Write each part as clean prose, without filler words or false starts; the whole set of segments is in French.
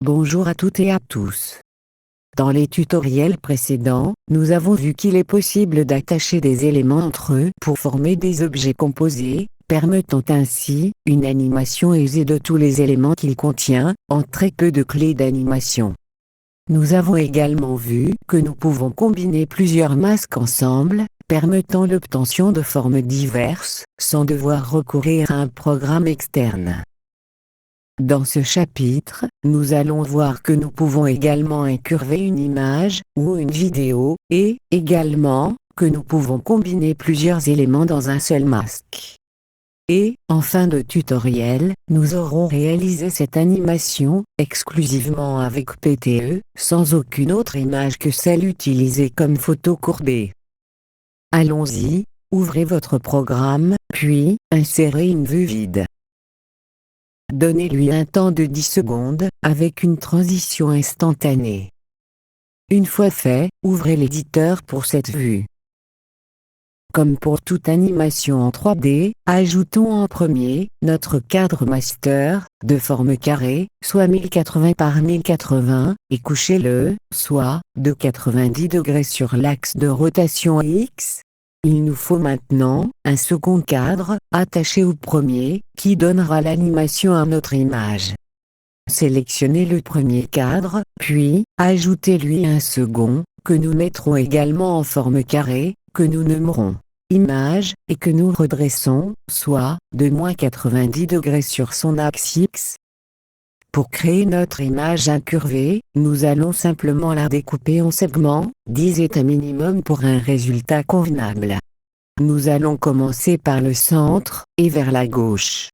Bonjour à toutes et à tous. Dans les tutoriels précédents, nous avons vu qu'il est possible d'attacher des éléments entre eux pour former des objets composés, permettant ainsi une animation aisée de tous les éléments qu'il contient, en très peu de clés d'animation. Nous avons également vu que nous pouvons combiner plusieurs masques ensemble, permettant l'obtention de formes diverses, sans devoir recourir à un programme externe. Dans ce chapitre, nous allons voir que nous pouvons également incurver une image ou une vidéo, et également que nous pouvons combiner plusieurs éléments dans un seul masque. Et, en fin de tutoriel, nous aurons réalisé cette animation exclusivement avec PTE, sans aucune autre image que celle utilisée comme photo courbée. Allons-y, ouvrez votre programme, puis insérez une vue vide. Donnez-lui un temps de 10 secondes, avec une transition instantanée. Une fois fait, ouvrez l'éditeur pour cette vue. Comme pour toute animation en 3D, ajoutons en premier notre cadre master, de forme carrée, soit 1080 par 1080, et couchez-le, soit de 90 degrés sur l'axe de rotation X. Il nous faut maintenant un second cadre, attaché au premier, qui donnera l'animation à notre image. Sélectionnez le premier cadre, puis, ajoutez-lui un second, que nous mettrons également en forme carrée, que nous nommerons image, et que nous redressons, soit, de -90 degrés sur son axe X. Pour créer notre image incurvée, nous allons simplement la découper en segments, 10 est un minimum pour un résultat convenable. Nous allons commencer par le centre, et vers la gauche.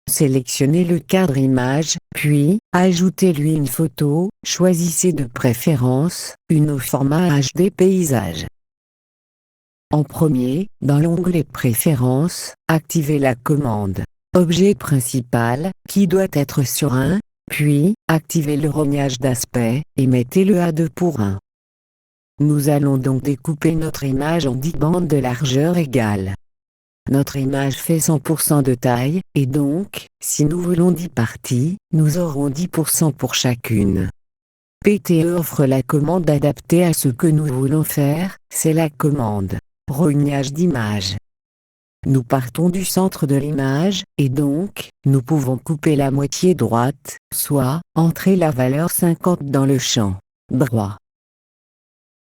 Sélectionnez le cadre image, puis, ajoutez-lui une photo, choisissez de préférence, une au format HD paysage. En premier, dans l'onglet Préférences, activez la commande Objet principal, qui doit être sur 1, puis, activez le rognage d'aspect, et mettez-le à 2 pour 1. Nous allons donc découper notre image en 10 bandes de largeur égale. Notre image fait 100% de taille, et donc, si nous voulons 10 parties, nous aurons 10% pour chacune. PTE offre la commande adaptée à ce que nous voulons faire, c'est la commande rognage d'image. Nous partons du centre de l'image, et donc, nous pouvons couper la moitié droite, soit, entrer la valeur 50 dans le champ droit.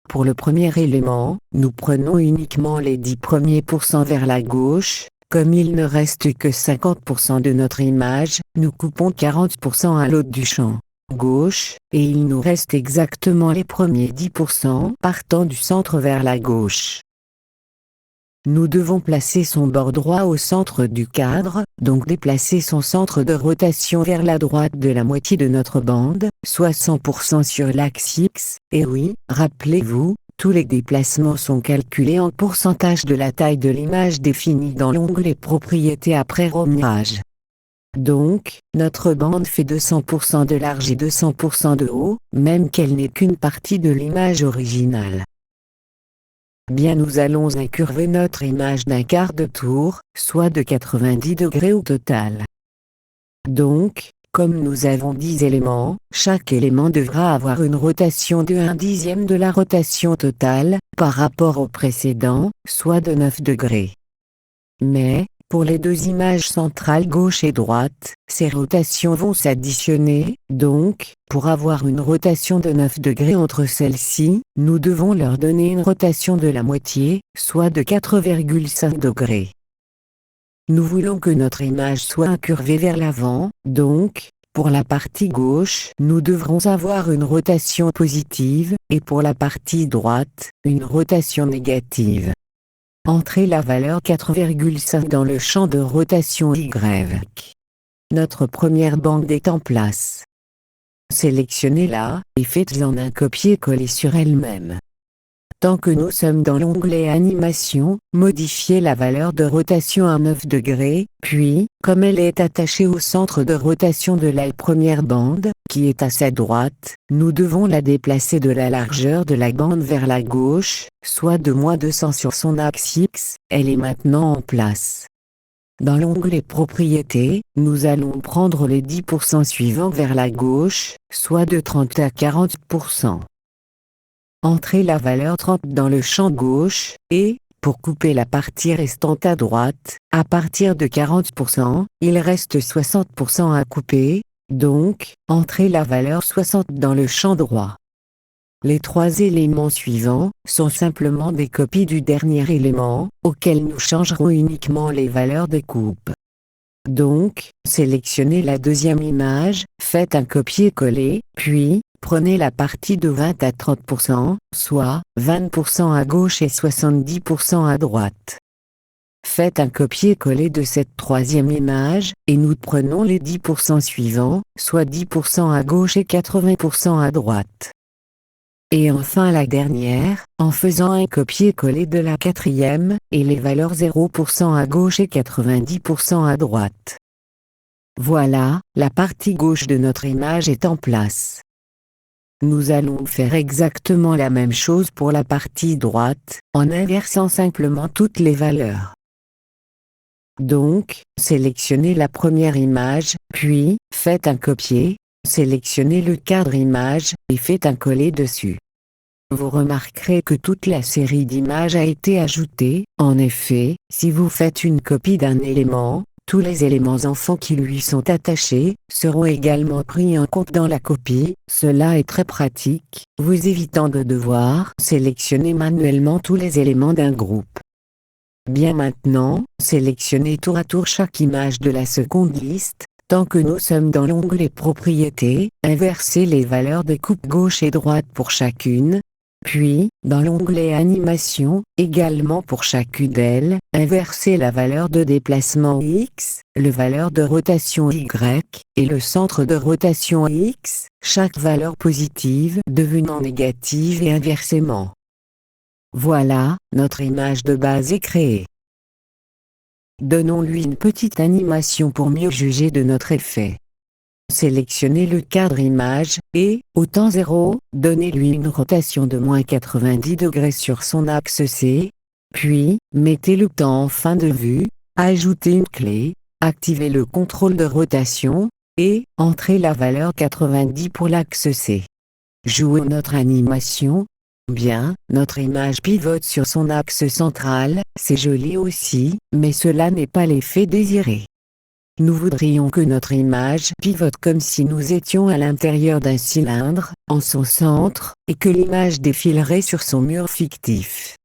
Pour le premier élément, nous prenons uniquement les 10 premiers pourcents vers la gauche, comme il ne reste que 50% de notre image, nous coupons 40% à l'autre du champ gauche, et il nous reste exactement les premiers 10% partant du centre vers la gauche. Nous devons placer son bord droit au centre du cadre, donc déplacer son centre de rotation vers la droite de la moitié de notre bande, soit 100% sur l'axe X, et oui, rappelez-vous, tous les déplacements sont calculés en pourcentage de la taille de l'image définie dans l'onglet Propriétés après rognage. Donc, notre bande fait 200% de large et 200% de haut, même qu'elle n'est qu'une partie de l'image originale. Bien, nous allons incurver notre image d'un quart de tour, soit de 90 degrés au total. Donc, comme nous avons 10 éléments, chaque élément devra avoir une rotation de 1/10 de la rotation totale, par rapport au précédent, soit de 9 degrés. Mais, pour les deux images centrales gauche et droite, ces rotations vont s'additionner, donc, pour avoir une rotation de 9 degrés entre celles-ci, nous devons leur donner une rotation de la moitié, soit de 4,5 degrés. Nous voulons que notre image soit incurvée vers l'avant, donc, pour la partie gauche, nous devrons avoir une rotation positive, et pour la partie droite, une rotation négative. Entrez la valeur 4,5 dans le champ de rotation Y. Notre première bande est en place. Sélectionnez-la, et faites-en un copier-coller sur elle-même. Tant que nous sommes dans l'onglet Animation, modifiez la valeur de rotation à 9 degrés, puis, comme elle est attachée au centre de rotation de la première bande, qui est à sa droite, nous devons la déplacer de la largeur de la bande vers la gauche, soit de -200 sur son axe X, elle est maintenant en place. dans l'onglet Propriétés, nous allons prendre les 10% suivants vers la gauche, soit de 30 à 40%. Entrez la valeur 30 dans le champ gauche, et, pour couper la partie restante à droite, à partir de 40%, il reste 60% à couper, donc, entrez la valeur 60 dans le champ droit. Les trois éléments suivants sont simplement des copies du dernier élément, auquel nous changerons uniquement les valeurs de coupe. Donc, sélectionnez la deuxième image, faites un copier-coller, puis, prenez la partie de 20 à 30%, soit 20% à gauche et 70% à droite. Faites un copier-coller de cette troisième image, et nous prenons les 10% suivants, soit 10% à gauche et 80% à droite. Et enfin la dernière, en faisant un copier-coller de la quatrième, et les valeurs 0% à gauche et 90% à droite. Voilà, la partie gauche de notre image est en place. Nous allons faire exactement la même chose pour la partie droite, en inversant simplement toutes les valeurs. Donc, sélectionnez la première image, puis, faites un copier, sélectionnez le cadre image, et faites un coller dessus. Vous remarquerez que toute la série d'images a été ajoutée. En effet, si vous faites une copie d'un élément, tous les éléments enfants qui lui sont attachés seront également pris en compte dans la copie. Cela est très pratique, vous évitant de devoir sélectionner manuellement tous les éléments d'un groupe. Bien maintenant, sélectionnez tour à tour chaque image de la seconde liste. Tant que nous sommes dans l'onglet Propriétés, inversez les valeurs de coupe gauche et droite pour chacune. Puis, dans l'onglet Animation, également pour chacune d'elles, inversez la valeur de déplacement X, la valeur de rotation Y, et le centre de rotation X, chaque valeur positive devenant négative et inversement. Voilà, notre image de base est créée. Donnons-lui une petite animation pour mieux juger de notre effet. Sélectionnez le cadre image, et, au temps 0, donnez-lui une rotation de -90° sur son axe C, puis, mettez le temps en fin de vue, ajoutez une clé, activez le contrôle de rotation, et, entrez la valeur 90 pour l'axe C. Jouons notre animation. Bien, notre image pivote sur son axe central, c'est joli aussi, mais cela n'est pas l'effet désiré. Nous voudrions que notre image pivote comme si nous étions à l'intérieur d'un cylindre, en son centre, et que l'image défilerait sur son mur fictif.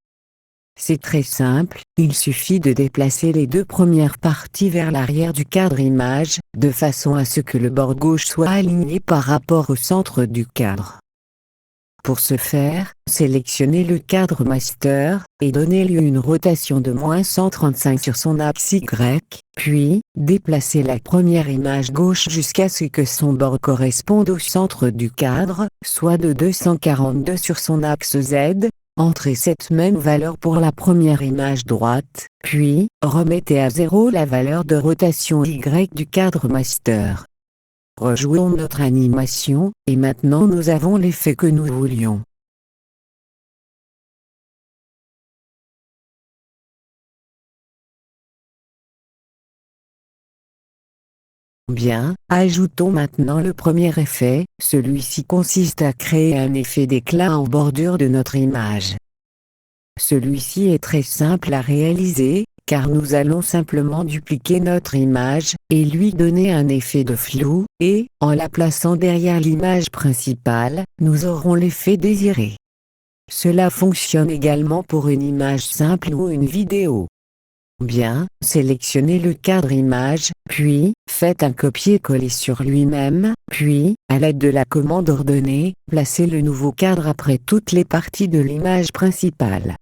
C'est très simple, il suffit de déplacer les deux premières parties vers l'arrière du cadre image, de façon à ce que le bord gauche soit aligné par rapport au centre du cadre. Pour ce faire, sélectionnez le cadre master, et donnez-lui une rotation de -135 sur son axe Y, puis, déplacez la première image gauche jusqu'à ce que son bord corresponde au centre du cadre, soit de 242 sur son axe Z, entrez cette même valeur pour la première image droite, puis, remettez à 0 la valeur de rotation Y du cadre master. Rejouons notre animation, et maintenant nous avons l'effet que nous voulions. Bien, ajoutons maintenant le premier effet, celui-ci consiste à créer un effet d'éclat en bordure de notre image. Celui-ci est très simple à réaliser, car nous allons simplement dupliquer notre image, et lui donner un effet de flou, et, en la plaçant derrière l'image principale, nous aurons l'effet désiré. Cela fonctionne également pour une image simple ou une vidéo. Bien, sélectionnez le cadre image, puis, faites un copier-coller sur lui-même, puis, à l'aide de la commande ordonnée, placez le nouveau cadre après toutes les parties de l'image principale.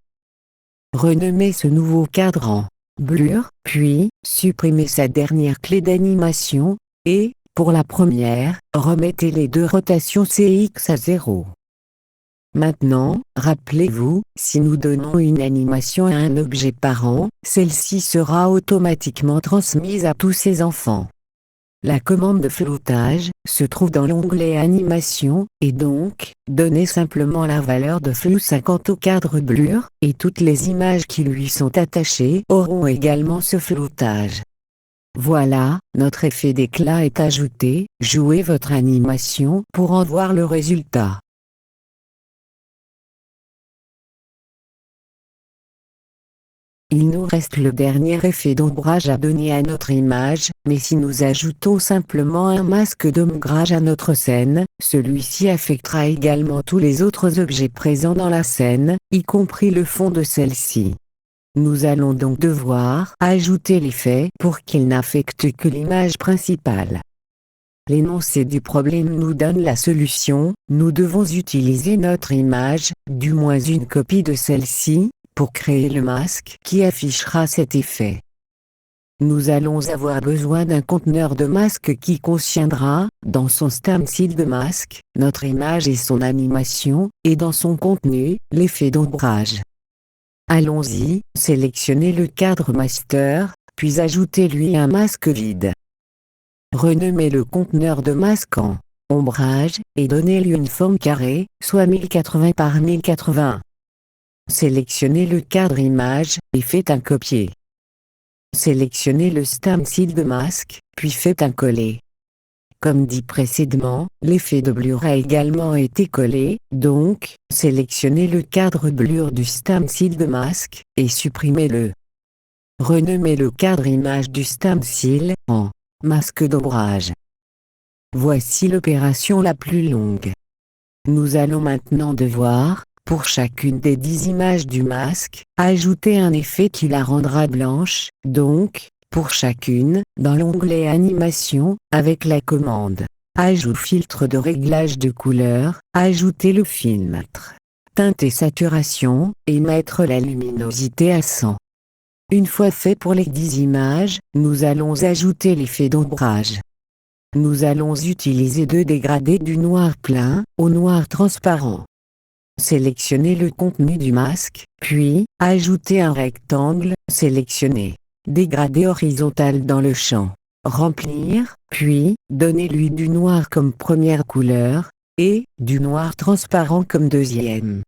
Renommez ce nouveau cadre en Blur, puis, supprimez sa dernière clé d'animation, et, pour la première, remettez les deux rotations CX à 0. Maintenant, rappelez-vous, si nous donnons une animation à un objet parent, celle-ci sera automatiquement transmise à tous ses enfants. La commande de floutage se trouve dans l'onglet Animation, et donc, donnez simplement la valeur de flou 50 au cadre Blur, et toutes les images qui lui sont attachées auront également ce floutage. Voilà, notre effet d'éclat est ajouté, jouez votre animation pour en voir le résultat. Il nous reste le dernier effet d'ombrage à donner à notre image, mais si nous ajoutons simplement un masque d'ombrage à notre scène, celui-ci affectera également tous les autres objets présents dans la scène, y compris le fond de celle-ci. Nous allons donc devoir ajouter l'effet pour qu'il n'affecte que l'image principale. L'énoncé du problème nous donne la solution, nous devons utiliser notre image, du moins une copie de celle-ci, pour créer le masque qui affichera cet effet. Nous allons avoir besoin d'un conteneur de masque qui contiendra, dans son stencil de masque, notre image et son animation, et dans son contenu, l'effet d'ombrage. Allons-y, sélectionnez le cadre master, puis ajoutez-lui un masque vide. Renommez le conteneur de masque en ombrage, et donnez-lui une forme carrée, soit 1080 par 1080. Sélectionnez le cadre image, et faites un copier. Sélectionnez le stencil de masque, puis faites un coller. Comme dit précédemment, l'effet de blur a également été collé, donc, sélectionnez le cadre blur du stencil de masque, et supprimez-le. Renommez le cadre image du stencil en masque d'ombrage. Voici l'opération la plus longue. Nous allons maintenant devoir, pour chacune des 10 images du masque, ajouter un effet qui la rendra blanche, donc, pour chacune, dans l'onglet Animation, avec la commande Ajout filtre de réglage de couleur, ajouter le filtre teinte et saturation, et mettre la luminosité à 100. Une fois fait pour les 10 images, nous allons ajouter l'effet d'ombrage. Nous allons utiliser 2 dégradés du noir plein au noir transparent. Sélectionnez le contenu du masque, puis, ajoutez un rectangle, sélectionnez dégradé horizontal dans le champ Remplir, puis, donnez-lui du noir comme première couleur, et du noir transparent comme deuxième.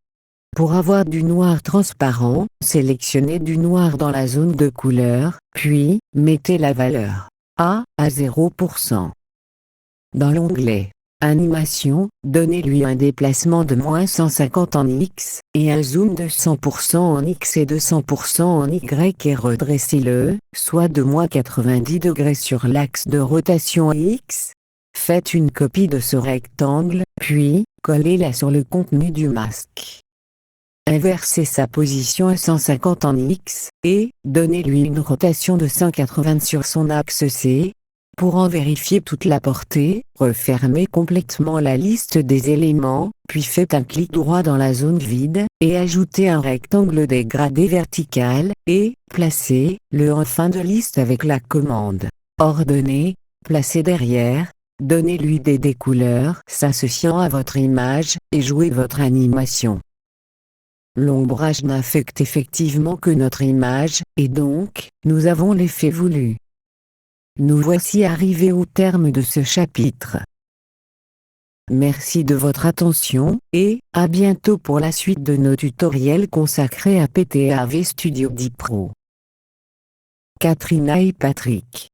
Pour avoir du noir transparent, sélectionnez du noir dans la zone de couleur, puis, mettez la valeur A à 0%. Dans l'onglet Animation, donnez-lui un déplacement de -150 en X, et un zoom de 100% en X et de 100% en Y et redressez-le, soit de -90 degrés sur l'axe de rotation X. Faites une copie de ce rectangle, puis, collez-la sur le contenu du masque. Inversez sa position à 150 en X, et, donnez-lui une rotation de 180 sur son axe C. Pour en vérifier toute la portée, refermez complètement la liste des éléments, puis faites un clic droit dans la zone vide, et ajoutez un rectangle dégradé vertical, et placez-le en fin de liste avec la commande Ordonner, placez derrière, donnez-lui des découleurs s'associant à votre image, et jouez votre animation. L'ombrage n'affecte effectivement que notre image, et donc, nous avons l'effet voulu. Nous voici arrivés au terme de ce chapitre. Merci de votre attention, et à bientôt pour la suite de nos tutoriels consacrés à PTAV Studio 10 Pro. Katrina et Patrick.